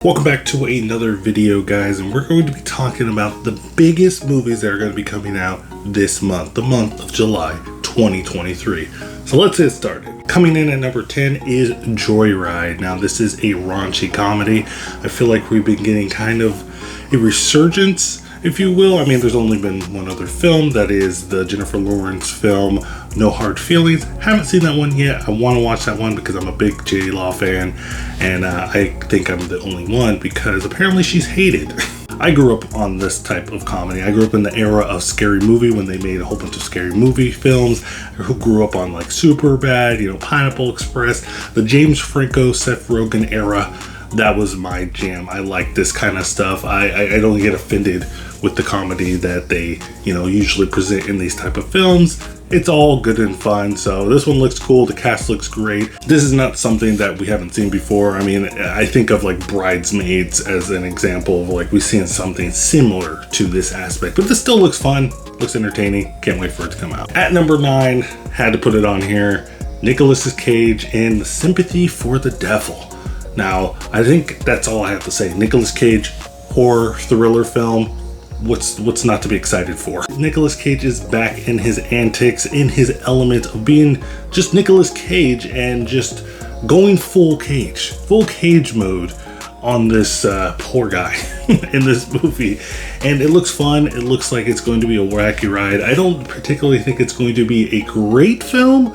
Welcome back to another video, guys, and we're going to be talking about the biggest movies that are going to be coming out this month, the month of July 2023. So let's get started. Coming in at number 10 is Joyride. Now, this is a raunchy comedy. I feel like we've been getting kind of a resurgence, if you will. I mean, there's only been one other film, that is the Jennifer Lawrence film, No Hard Feelings. Haven't seen that one yet. I want to watch that one because I'm a big J-Law fan, and I think I'm the only one because apparently she's hated. I grew up on this type of comedy. I grew up in the era of Scary Movie when they made a whole bunch of Scary Movie films. Who grew up on like Superbad, Pineapple Express, the James Franco, Seth Rogen era. That was my jam. I like this kind of stuff. I don't get offended with the comedy that they, usually present in these type of films. It's all good and fun. So this one looks cool. The cast looks great. This is not something that we haven't seen before. I mean, I think of like Bridesmaids as an example of like we've seen something similar to this aspect, but this still looks fun, looks entertaining. Can't wait for it to come out. At number 9, had to put it on here, Nicolas Cage in Sympathy for the Devil. Now, I think that's all I have to say. Nicolas Cage, horror, thriller film. What's not to be excited for? Nicolas Cage is back in his antics, in his element of being just Nicolas Cage and just going full cage mode on this poor guy in this movie. And it looks fun. It looks like it's going to be a wacky ride. I don't particularly think it's going to be a great film,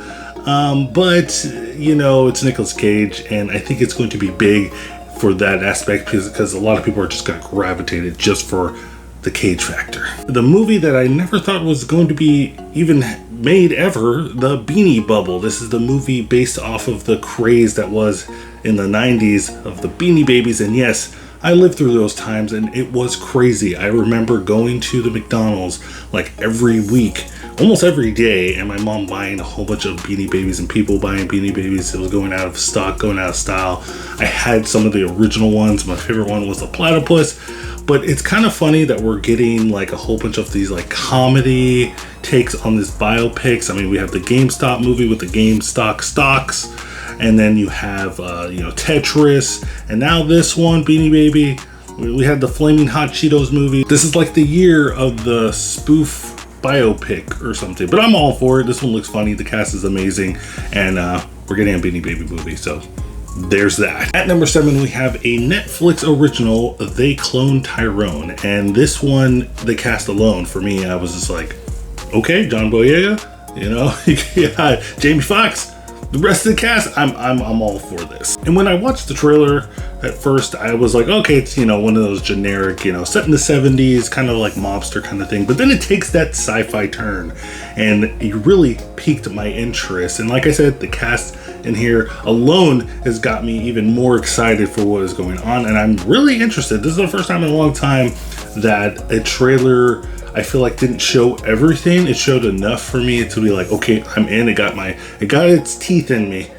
but it's Nicolas Cage, and I think it's going to be big for that aspect because a lot of people are just going to gravitate it just for the Cage factor. The movie that I never thought was going to be even made ever, The Beanie Bubble. This is the movie based off of the craze that was in the 90s of the Beanie Babies, and yes, I lived through those times and it was crazy. I remember going to the McDonald's like every week, almost every day, and my mom buying a whole bunch of Beanie Babies and people buying Beanie Babies. It was going out of stock, going out of style. I had some of the original ones. My favorite one was the platypus. But it's kind of funny that we're getting like a whole bunch of these like comedy takes on this biopics. I mean, we have the GameStop movie with the GameStop stocks, and then you have Tetris, and now this one, Beanie Baby. We had the Flaming Hot Cheetos movie. This is like the year of the spoof biopic or something, but I'm all for it. This one looks funny. The cast is amazing, and we're getting a Beanie Baby movie, so there's that. At number 7, we have a Netflix original, They Clone Tyrone, and this one, the cast alone, for me, I was just like, okay, John Boyega, yeah, Jamie Foxx, the rest of the cast, I'm all for this. And when I watched the trailer at first, I was like, okay, it's one of those generic, set in the 70s, kind of like mobster kind of thing. But then it takes that sci-fi turn, and it really piqued my interest. And like I said, the cast in here alone has got me even more excited for what is going on, and I'm really interested. This is the first time in a long time that a trailer, I feel like, didn't show everything. It showed enough for me to be like, okay, I'm in. It got its teeth in me,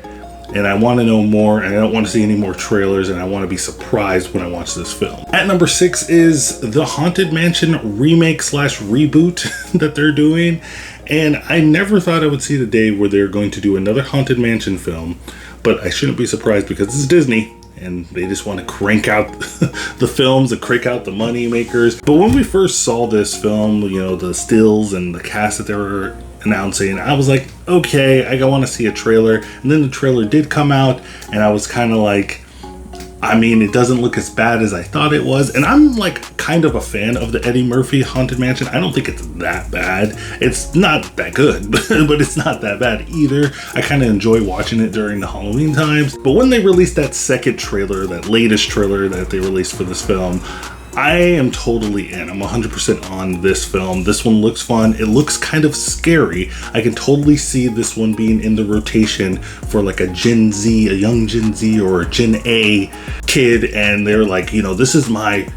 and I want to know more, and I don't want to see any more trailers, and I want to be surprised when I watch this film. At number 6 is the Haunted Mansion remake/reboot that they're doing. And I never thought I would see the day where they're going to do another Haunted Mansion film, but I shouldn't be surprised because it's Disney and they just want to crank out the films and crank out the money makers. But when we first saw this film, the stills and the cast that they were announcing, I was like, okay, I want to see a trailer. And then the trailer did come out, and I was kind of like, I mean, it doesn't look as bad as I thought it was. And I'm like kind of a fan of the Eddie Murphy Haunted Mansion. I don't think it's that bad. It's not that good, but it's not that bad either. I kind of enjoy watching it during the Halloween times. But when they released that second trailer, that latest trailer that they released for this film, I am totally in. I'm 100% on this film. This one looks fun. It looks kind of scary. I can totally see this one being in the rotation for like a Gen Z, a young Gen Z or a Gen A kid, and they're like, this is my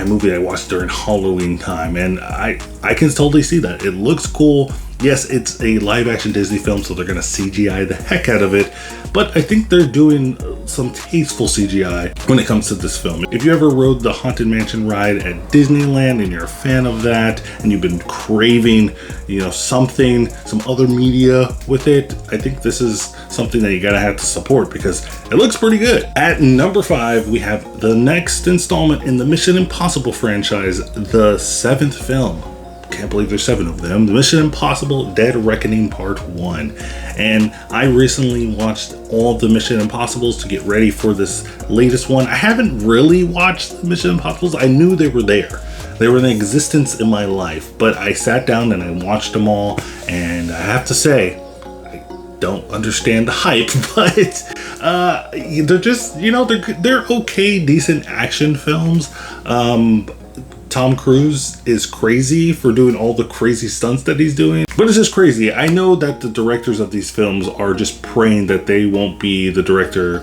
movie I watched during Halloween time, and I can totally see that. It looks cool. Yes, it's a live action Disney film, so they're gonna CGI the heck out of it, but I think they're doing some tasteful CGI when it comes to this film. If you ever rode the Haunted Mansion ride at Disneyland and you're a fan of that and you've been craving, some other media with it, I think this is something that you gotta have to support because it looks pretty good. At number 5, we have the next installment in the Mission Impossible franchise, the 7th film. Can't believe there's 7 of them. The Mission Impossible Dead Reckoning Part 1. And I recently watched all the Mission Impossibles to get ready for this latest one. I haven't really watched the Mission Impossibles. I knew they were there. They were in existence in my life, but I sat down and I watched them all, and I have to say, I don't understand the hype, but they're just, they're okay, decent action films. Tom Cruise is crazy for doing all the crazy stunts that he's doing, but it's just crazy. I know that the directors of these films are just praying that they won't be the director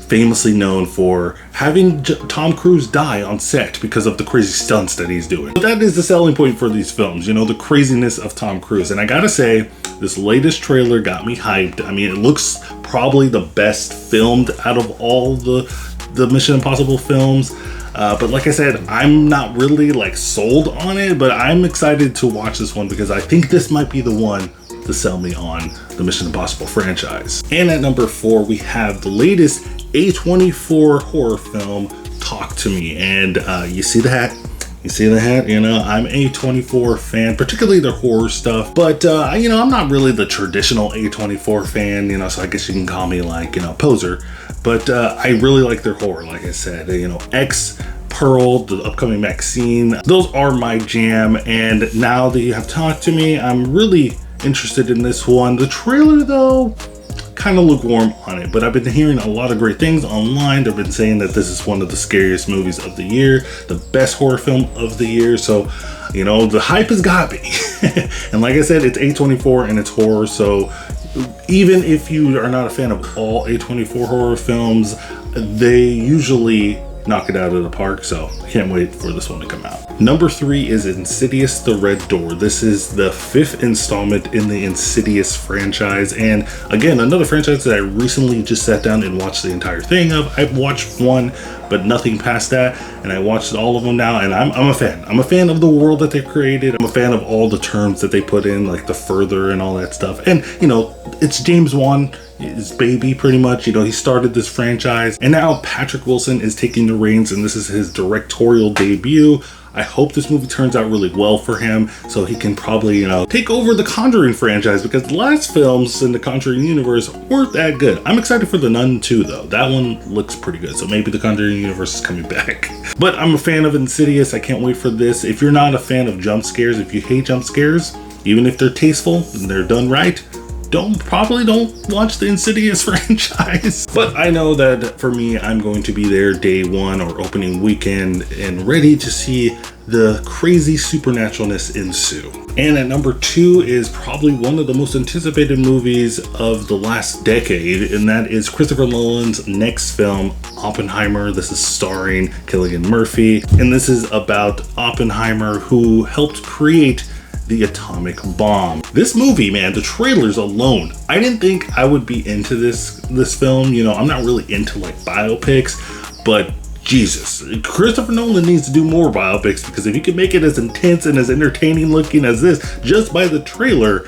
famously known for having Tom Cruise die on set because of the crazy stunts that he's doing. But that is the selling point for these films, the craziness of Tom Cruise. And I gotta say, this latest trailer got me hyped. I mean, it looks probably the best filmed out of all the Mission Impossible films. But like I said, I'm not really sold on it, but I'm excited to watch this one because I think this might be the one to sell me on the Mission Impossible franchise. And at number 4, we have the latest A24 horror film, Talk to Me. And you see the hat? I'm a A24 fan, particularly their horror stuff, but I'm not really the traditional A24 fan, so I guess you can call me poser, but I really like their horror. Like I said, X, Pearl, the upcoming Maxine, those are my jam. And now that you have talked to me, I'm really interested in this one. The trailer though, kind of lukewarm on it, but I've been hearing a lot of great things online. They've been saying that this is one of the scariest movies of the year, the best horror film of the year. So, the hype has got me. And like I said, it's A24 and it's horror. So even if you are not a fan of all A24 horror films, they usually knock it out of the park. So I can't wait for this one to come out. Number 3 is Insidious: The Red Door. This is the 5th installment in the Insidious franchise. And again, another franchise that I recently just sat down and watched the entire thing of. I've watched one, but nothing past that. And I watched all of them now, and I'm a fan. I'm a fan of the world that they created. I'm a fan of all the terms that they put in, like the further and all that stuff. And, it's James Wan, his baby, pretty much. He started this franchise, and now Patrick Wilson is taking the reins, and this is his directorial debut. I hope this movie turns out really well for him so he can probably, take over the Conjuring franchise, because the last films in the Conjuring universe weren't that good. I'm excited for The Nun 2 though. That one looks pretty good, so maybe the Conjuring universe is coming back. But I'm a fan of Insidious. I can't wait for this. If you're not a fan of jump scares, if you hate jump scares, even if they're tasteful and they're done right, probably don't watch the Insidious franchise. But I know that for me, I'm going to be there day one or opening weekend and ready to see the crazy supernaturalness ensue. And at number 2 is probably one of the most anticipated movies of the last decade, and that is Christopher Nolan's next film, Oppenheimer. This is starring Cillian Murphy, and this is about Oppenheimer, who helped create the atomic bomb. This movie, man, the trailers alone, I didn't think I would be into this film. I'm not really into biopics, but Jesus, Christopher Nolan needs to do more biopics, because if you can make it as intense and as entertaining looking as this just by the trailer,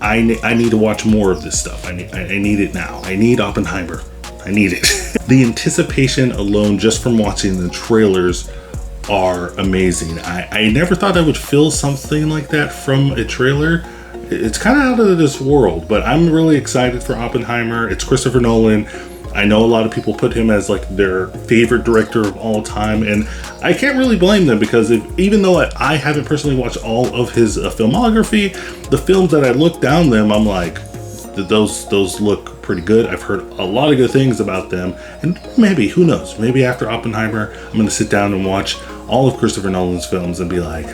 I need to watch more of this stuff. I need it now. I need Oppenheimer. I need it. The anticipation alone just from watching the trailers are amazing. I never thought I would feel something like that from a trailer. It's kind of out of this world, but I'm really excited for Oppenheimer. It's Christopher Nolan. I know a lot of people put him as their favorite director of all time, and I can't really blame them, because even though I haven't personally watched all of his filmography, the films that I look down them, I'm like, those look pretty good. I've heard a lot of good things about them, and maybe, who knows, maybe after Oppenheimer, I'm going to sit down and watch all of Christopher Nolan's films and be like,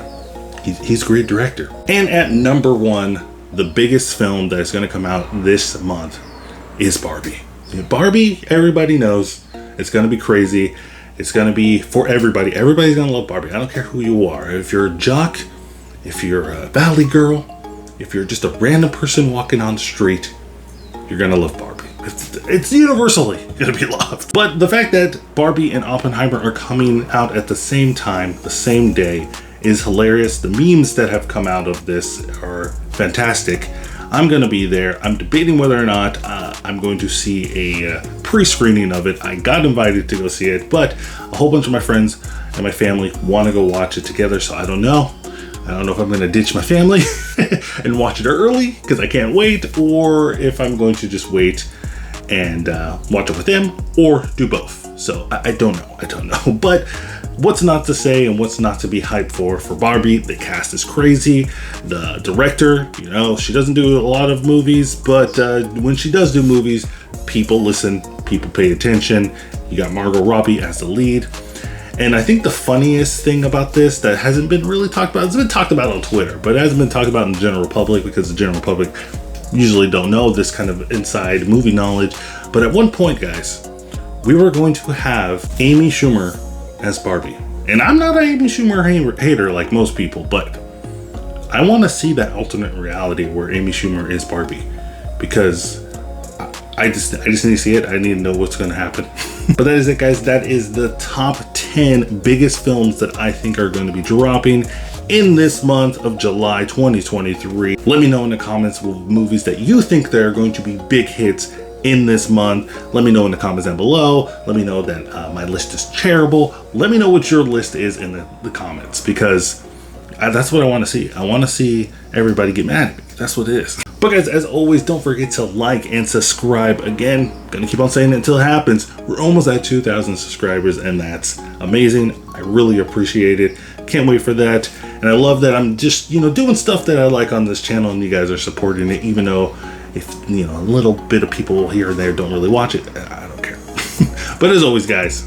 he's a great director. And at number 1, the biggest film that is going to come out this month is Barbie. Barbie, everybody knows, it's going to be crazy. It's going to be for everybody. Everybody's going to love Barbie. I don't care who you are. If you're a jock, if you're a valley girl, if you're just a random person walking on the street, you're gonna love Barbie. It's universally gonna be loved. But the fact that Barbie and Oppenheimer are coming out at the same time, the same day, is hilarious. The memes that have come out of this are fantastic. I'm gonna be there. I'm debating whether or not I'm going to see a pre-screening of it. I got invited to go see it, but a whole bunch of my friends and my family want to go watch it together, so I don't know. I don't know if I'm going to ditch my family and watch it early because I can't wait, or if I'm going to just wait and watch it with them, or do both. So I don't know. But what's not to say and what's not to be hyped for Barbie? The cast is crazy. The director, she doesn't do a lot of movies, but when she does do movies, people listen, people pay attention. You got Margot Robbie as the lead. And I think the funniest thing about this that hasn't been really talked about, it's been talked about on Twitter, but it hasn't been talked about in the general public because the general public usually don't know this kind of inside movie knowledge. But at one point, guys, we were going to have Amy Schumer as Barbie. And I'm not an Amy Schumer hater like most people, but I want to see that alternate reality where Amy Schumer is Barbie, because I just need to see it. I need to know what's going to happen. But that is it, guys. That is the top 10 biggest films that I think are going to be dropping in this month of July 2023. Let me know in the comments what movies that you think that are going to be big hits in this month. Let me know in the comments down below. Let me know that my list is terrible. Let me know what your list is in the comments, because that's what I want to see. I want to see everybody get mad at me. That's what it is. But guys, as always, don't forget to like and subscribe. Again, gonna keep on saying it until it happens. We're almost at 2,000 subscribers, and that's amazing. I really appreciate it. Can't wait for that. And I love that I'm just, doing stuff that I like on this channel, and you guys are supporting it, even though if, a little bit of people here and there don't really watch it. I don't care. But as always, guys,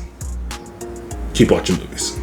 keep watching movies.